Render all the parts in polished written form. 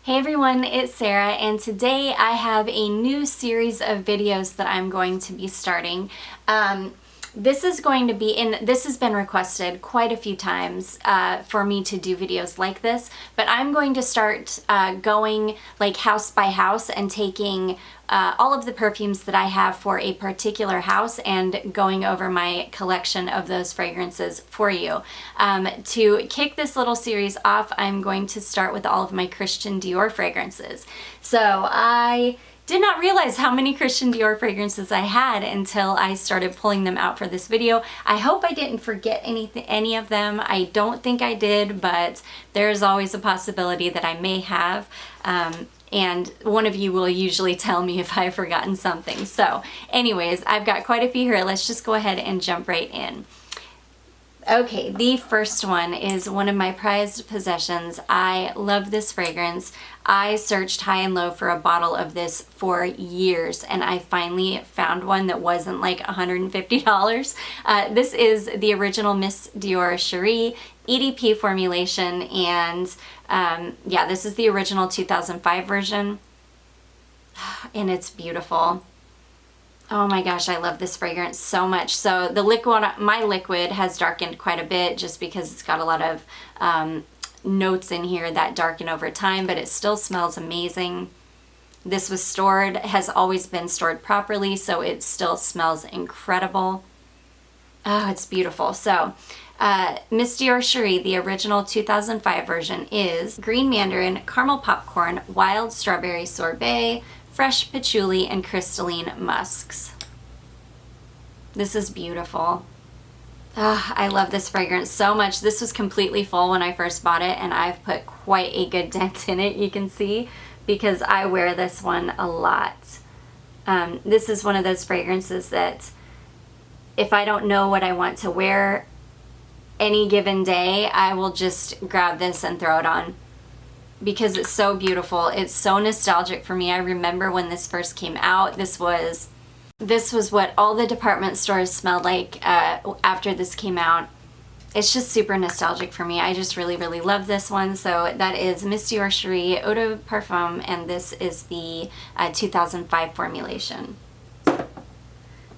Hey everyone, it's Sarah, and today I have a new series of videos that I'm going to be starting. This is going to be, and this has been requested quite a few times for me to do videos like this, but I'm going to start going like house by house and taking all of the perfumes that I have for a particular house and going over my collection of those fragrances for you. To kick this little series off, I'm going to start with all of my Christian Dior fragrances. So I did not realize how many Christian Dior fragrances I had until I started pulling them out for this video. I hope I didn't forget any of them. I don't think I did, but there's always a possibility that I may have. And one of you will usually tell me if I've forgotten something. So anyways, I've got quite a few here. Let's just go ahead and jump right in. Okay, the first one is one of my prized possessions. I love this fragrance. I searched high and low for a bottle of this for years, and I finally found one that wasn't like $150. This is the original Miss Dior Cherie EDP formulation, and yeah, this is the original 2005 version, and it's beautiful. Oh my gosh, I love this fragrance so much. So the liquid, my liquid has darkened quite a bit just because it's got a lot of notes in here that darken over time, but it still smells amazing. This was stored, has always been stored properly, so it still smells incredible. Oh, it's beautiful. So Miss Dior Cherie, the original 2005 version, is green mandarin, caramel popcorn, wild strawberry sorbet, fresh patchouli, and crystalline musks. This is beautiful. I love this fragrance so much. This was completely full when I first bought it, and I've put quite a good dent in it, you can see, because I wear this one a lot. This is one of those fragrances that if I don't know what I want to wear any given day, I will just grab this and throw it on, because it's so beautiful. It's so nostalgic for me. I remember when this first came out, this was what all the department stores smelled like after this came out. It's just super nostalgic for me. I just really, really love this one. So that is Miss Dior Cherie Eau de Parfum, and this is the 2005 formulation.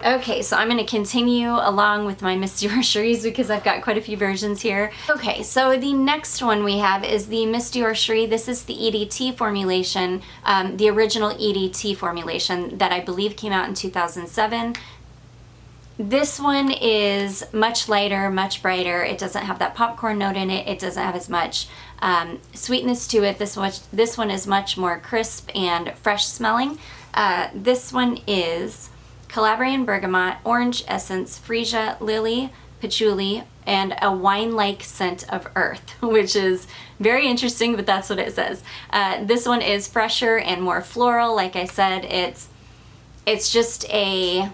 Okay, so I'm going to continue along with my Miss Dior Cheries because I've got quite a few versions here. Okay, so the next one we have is the Miss Dior Cherie. This is the EDT formulation, the original EDT formulation that I believe came out in 2007. This one is much lighter, much brighter. It doesn't have that popcorn note in it. It doesn't have as much sweetness to it. This one is much more crisp and fresh smelling. This one is Calabrian bergamot, orange essence, freesia, lily, patchouli, and a wine-like scent of earth, which is very interesting, but that's what it says. This one is fresher and more floral. Like I said, it's just a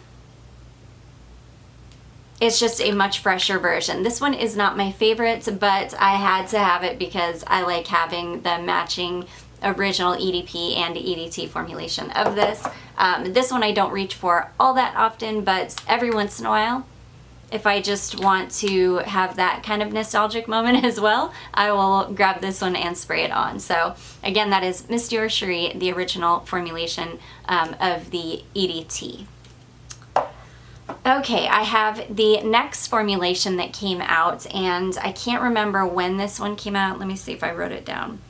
much fresher version. This one is not my favorite, but I had to have it because I like having the matching original EDP and EDT formulation of this. This one I don't reach for all that often, but every once in a while, if I just want to have that kind of nostalgic moment as well, I will grab this one and spray it on. So again, that is Miss Dior Cherie, the original formulation of the EDT. Okay, I have the next formulation that came out, and I can't remember when this one came out. Let me see if I wrote it down.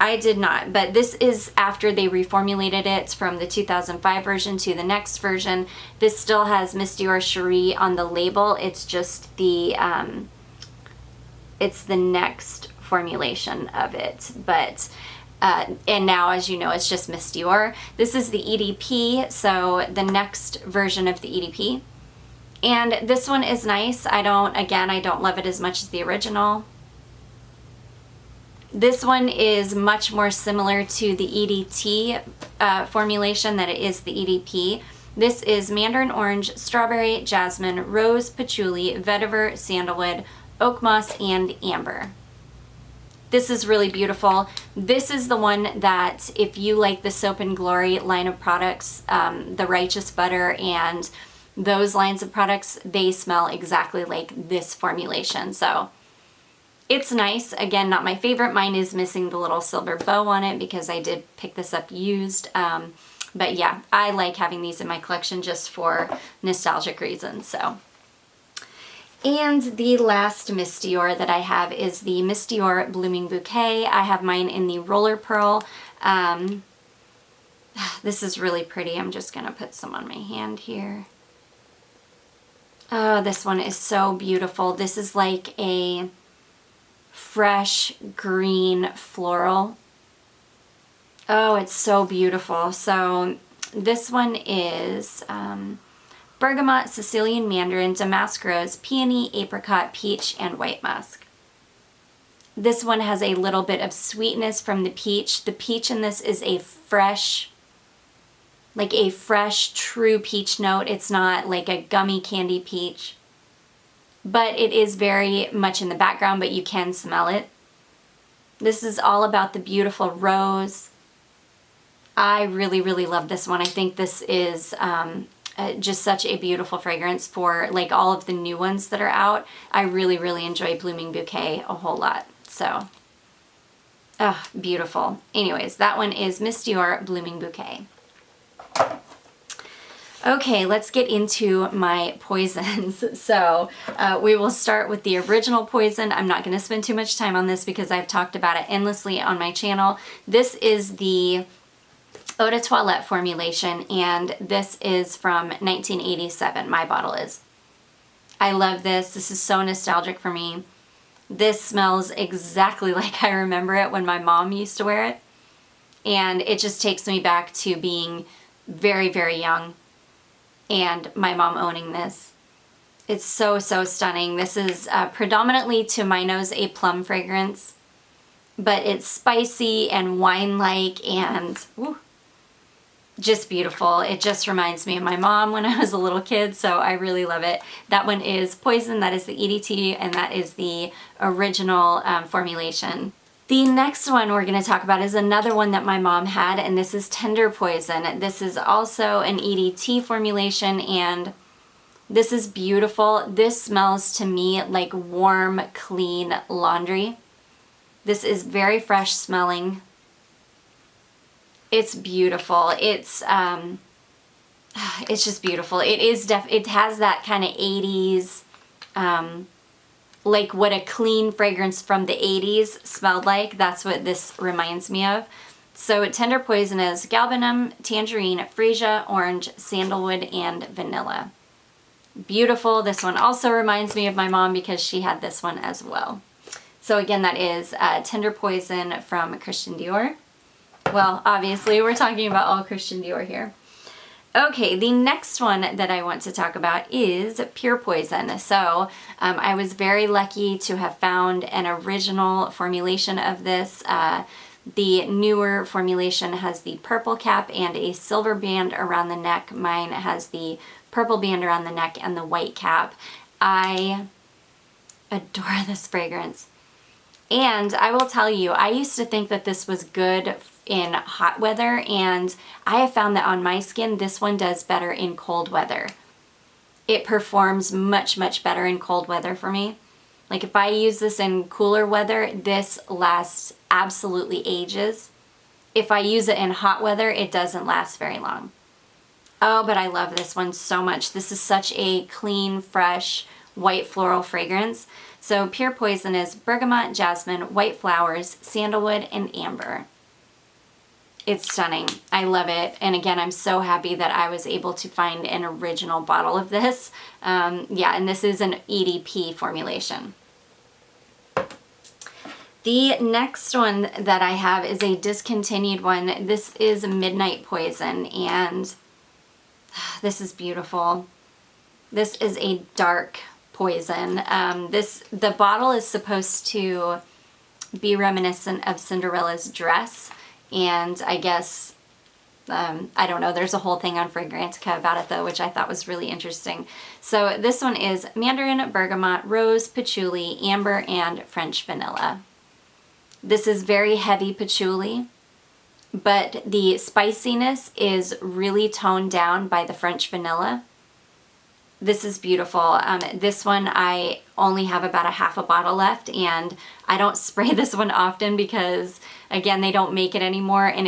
I did not, but this is after they reformulated it from the 2005 version to the next version. This still has Miss Dior Cherie on the label. It's just the next formulation of it, but and now, as you know, it's just Miss Dior. This is the EDP, so the next version of the EDP. And this one is nice. I don't love it as much as the original. This one is much more similar to the EDT formulation than it is the EDP. This is mandarin orange, strawberry, jasmine, rose, patchouli, vetiver, sandalwood, oak moss, and amber. This is really beautiful. This is the one that, if you like the Soap and Glory line of products, the Righteous Butter and those lines of products, they smell exactly like this formulation. So It's nice. Again, not my favorite. Mine is missing the little silver bow on it because I did pick this up used. But yeah, I like having these in my collection just for nostalgic reasons. So. And the last Miss Dior that I have is the Miss Dior Blooming Bouquet. I have mine in the Roller Pearl. This is really pretty. I'm just going to put some on my hand here. Oh, this one is so beautiful. This is like a fresh green floral. Oh, it's so beautiful. So this one is bergamot, Sicilian mandarin, damask rose, peony, apricot, peach, and white musk. This one has a little bit of sweetness from the peach. The peach in this is a fresh, like a fresh, true peach note. It's not like a gummy candy peach, but it is very much in the background, but you can smell it. This is all about the beautiful rose. I really, really love this one. I think this is just such a beautiful fragrance for like all of the new ones that are out. I really, really enjoy Blooming Bouquet a whole lot. So, oh, beautiful. Anyways, that one is Miss Dior Blooming Bouquet. Okay, let's get into my poisons. So we will start with the original poison. I'm not going to spend too much time on this because I've talked about it endlessly on my channel. This is the Eau de Toilette formulation, and this is from 1987. My bottle is. I love this. This is so nostalgic for me. This smells exactly like I remember it when my mom used to wear it. And it just takes me back to being very, very young and my mom owning this. It's so, so stunning. This is predominantly, to my nose, a plum fragrance, but it's spicy and wine-like and just beautiful. It just reminds me of my mom when I was a little kid, so I really love it. That one is Poison, that is the EDT, and that is the original formulation. The next one we're going to talk about is another one that my mom had, and this is Tendre Poison. This is also an EDT formulation, and this is beautiful. This smells to me like warm, clean laundry. This is very fresh smelling. It's beautiful. It's just beautiful. It has that kind of 80s, like what a clean fragrance from the 80s smelled like. That's what this reminds me of. So Tendre Poison is galbanum, tangerine, freesia, orange, sandalwood, and vanilla. Beautiful. This one also reminds me of my mom because she had this one as well. So again, that is Tendre Poison from Christian Dior. Well, obviously we're talking about all Christian Dior here. Okay, the next one that I want to talk about is Pure Poison. So I was very lucky to have found an original formulation of this. The newer formulation has the purple cap and a silver band around the neck. Mine has the purple band around the neck and the white cap. I adore this fragrance. And I will tell you, I used to think that this was good in hot weather, and I have found that on my skin, this one does better in cold weather. It performs much, much better in cold weather for me. Like if I use this in cooler weather, this lasts absolutely ages. If I use it in hot weather, it doesn't last very long. Oh, but I love this one so much. This is such a clean, fresh, white floral fragrance. So Pure Poison is bergamot, jasmine, white flowers, sandalwood, and amber. It's stunning. I love it. And again, I'm so happy that I was able to find an original bottle of this. Yeah, and this is an EDP formulation. The next one that I have is a discontinued one. This is Midnight Poison, and this is beautiful. This is a dark poison. The bottle is supposed to be reminiscent of Cinderella's dress, and I guess, I don't know, there's a whole thing on Fragrantica about it though, which I thought was really interesting. So this one is mandarin, bergamot, rose, patchouli, amber, and French vanilla. This is very heavy patchouli, but the spiciness is really toned down by the French vanilla. This is beautiful. This one I only have about a half a bottle left, and I don't spray this one often because, again, they don't make it anymore, and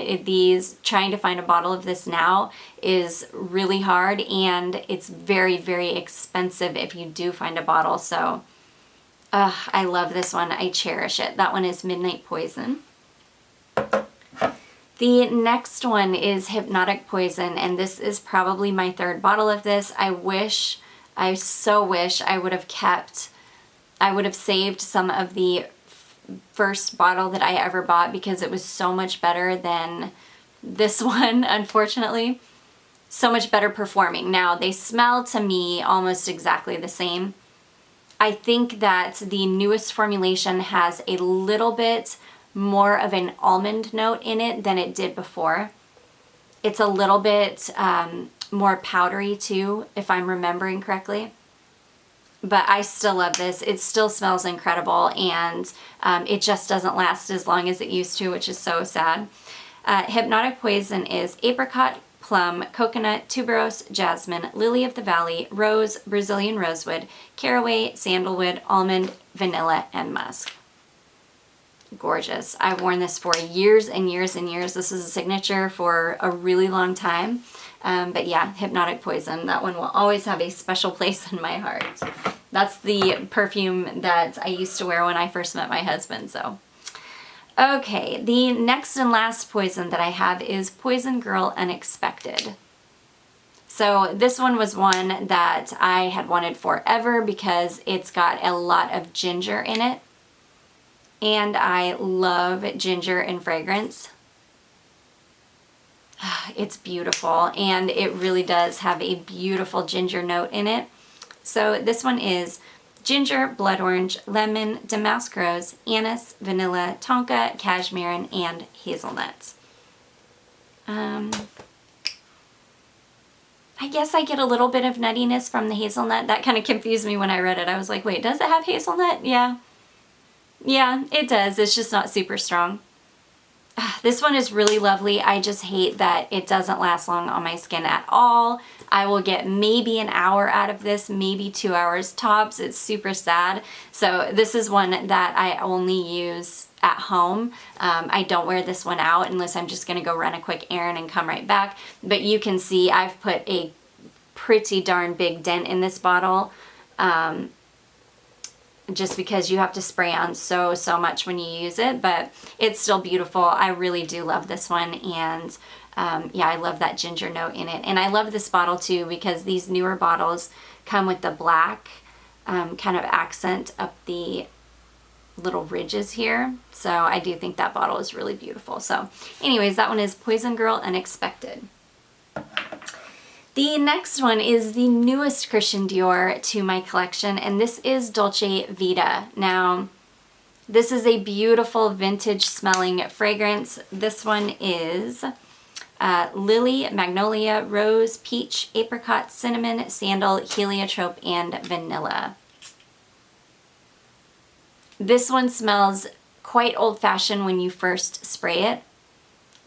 trying to find a bottle of this now is really hard, and it's very, very expensive if you do find a bottle. So I love this one. I cherish it. That one is Midnight Poison. The next one is Hypnotic Poison, and this is probably my third bottle of this. I so wish I would have saved some of the first bottle that I ever bought because it was so much better than this one, unfortunately. So much better performing. Now, they smell to me almost exactly the same. I think that the newest formulation has a little bit more of an almond note in it than it did before. It's a little bit more powdery too, if I'm remembering correctly. But I still love this. It still smells incredible, and it just doesn't last as long as it used to, which is so sad. Hypnotic Poison is apricot, plum, coconut, tuberose, jasmine, lily of the valley, rose, Brazilian rosewood, caraway, sandalwood, almond, vanilla, and musk. Gorgeous. I've worn this for years and years and years. This is a signature for a really long time. But yeah, Hypnotic Poison, that one will always have a special place in my heart. That's the perfume that I used to wear when I first met my husband, so. Okay, the next and last poison that I have is Poison Girl Unexpected. So this one was one that I had wanted forever because it's got a lot of ginger in it. And I love ginger in fragrance. It's beautiful, and it really does have a beautiful ginger note in it. So this one is ginger, blood orange, lemon, damask rose, anise, vanilla, tonka, cashmere, and hazelnuts. I guess I get a little bit of nuttiness from the hazelnut. That kind of confused me when I read it. I was like, wait, does it have hazelnut? Yeah. Yeah, it does. It's just not super strong. This one is really lovely. I just hate that it doesn't last long on my skin at all. I will get maybe an hour out of this, maybe 2 hours tops. It's super sad. So this is one that I only use at home. I don't wear this one out unless I'm just going to go run a quick errand and come right back. But you can see I've put a pretty darn big dent in this bottle. Just because you have to spray on so much when you use it, but it's still beautiful. I really do love this one, and yeah, I love that ginger note in it. And I love this bottle too because these newer bottles come with the black kind of accent up the little ridges here. So I do think that bottle is really beautiful. So anyways, that one is Poison Girl Unexpected. The next one is the newest Christian Dior to my collection, and this is Dolce Vita. Now, this is a beautiful vintage smelling fragrance. This one is lily, magnolia, rose, peach, apricot, cinnamon, sandal, heliotrope, and vanilla. This one smells quite old-fashioned when you first spray it.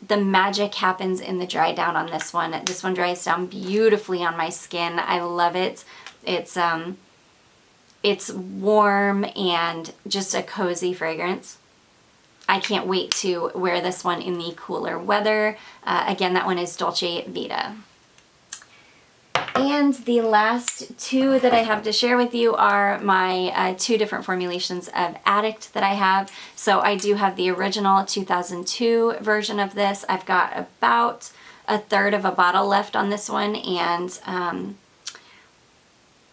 The magic happens in the dry down on this one. This one dries down beautifully on my skin. I love it. It's warm and just a cozy fragrance. I can't wait to wear this one in the cooler weather. Again, that one is Dolce Vita. And the last two that I have to share with you are my two different formulations of Addict that I have. So I do have the original 2002 version of this. I've got about a third of a bottle left on this one, and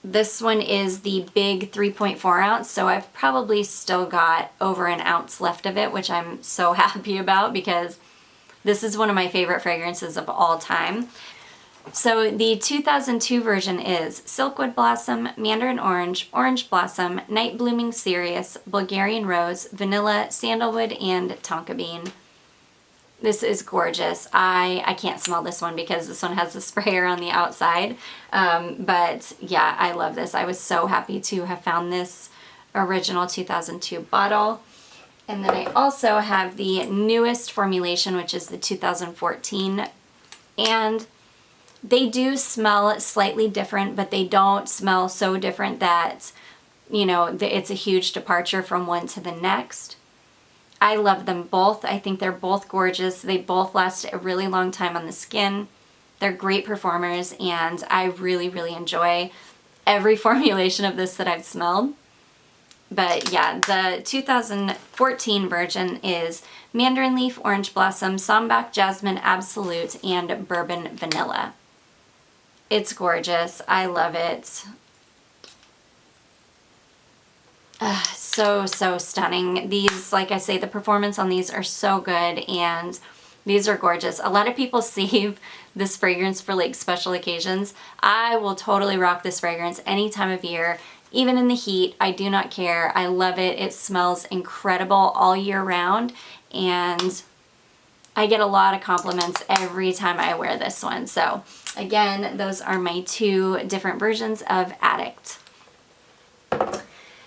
this one is the big 3.4 ounce, so I've probably still got over an ounce left of it, which I'm so happy about because this is one of my favorite fragrances of all time. So the 2002 version is Silkwood Blossom, Mandarin Orange, Orange Blossom, Night Blooming Cereus, Bulgarian Rose, Vanilla, Sandalwood, and Tonka Bean. This is gorgeous. I can't smell this one because this one has the sprayer on the outside. But yeah, I love this. I was so happy to have found this original 2002 bottle. And then I also have the newest formulation, which is the 2014. And They do smell slightly different, but they don't smell so different that, you know, it's a huge departure from one to the next. I love them both. I think they're both gorgeous. They both last a really long time on the skin. They're great performers, and I really, really enjoy every formulation of this that I've smelled. But yeah, the 2014 version is Mandarin Leaf, Orange Blossom, Sambac Jasmine Absolute, and Bourbon Vanilla. It's gorgeous. I love it. So stunning. These, like I say, the performance on these are so good, and these are gorgeous. A lot of people save this fragrance for like special occasions. I will totally rock this fragrance any time of year, even in the heat. I do not care. I love it. It smells incredible all year round, and I get a lot of compliments every time I wear this one. So again, those are my two different versions of Addict.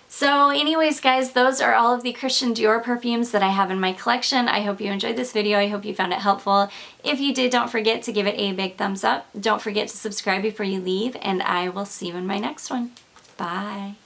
So anyways, guys, those are all of the Christian Dior perfumes that I have in my collection. I hope you enjoyed this video. I hope you found it helpful. If you did, don't forget to give it a big thumbs up. Don't forget to subscribe before you leave, and I will see you in my next one. Bye.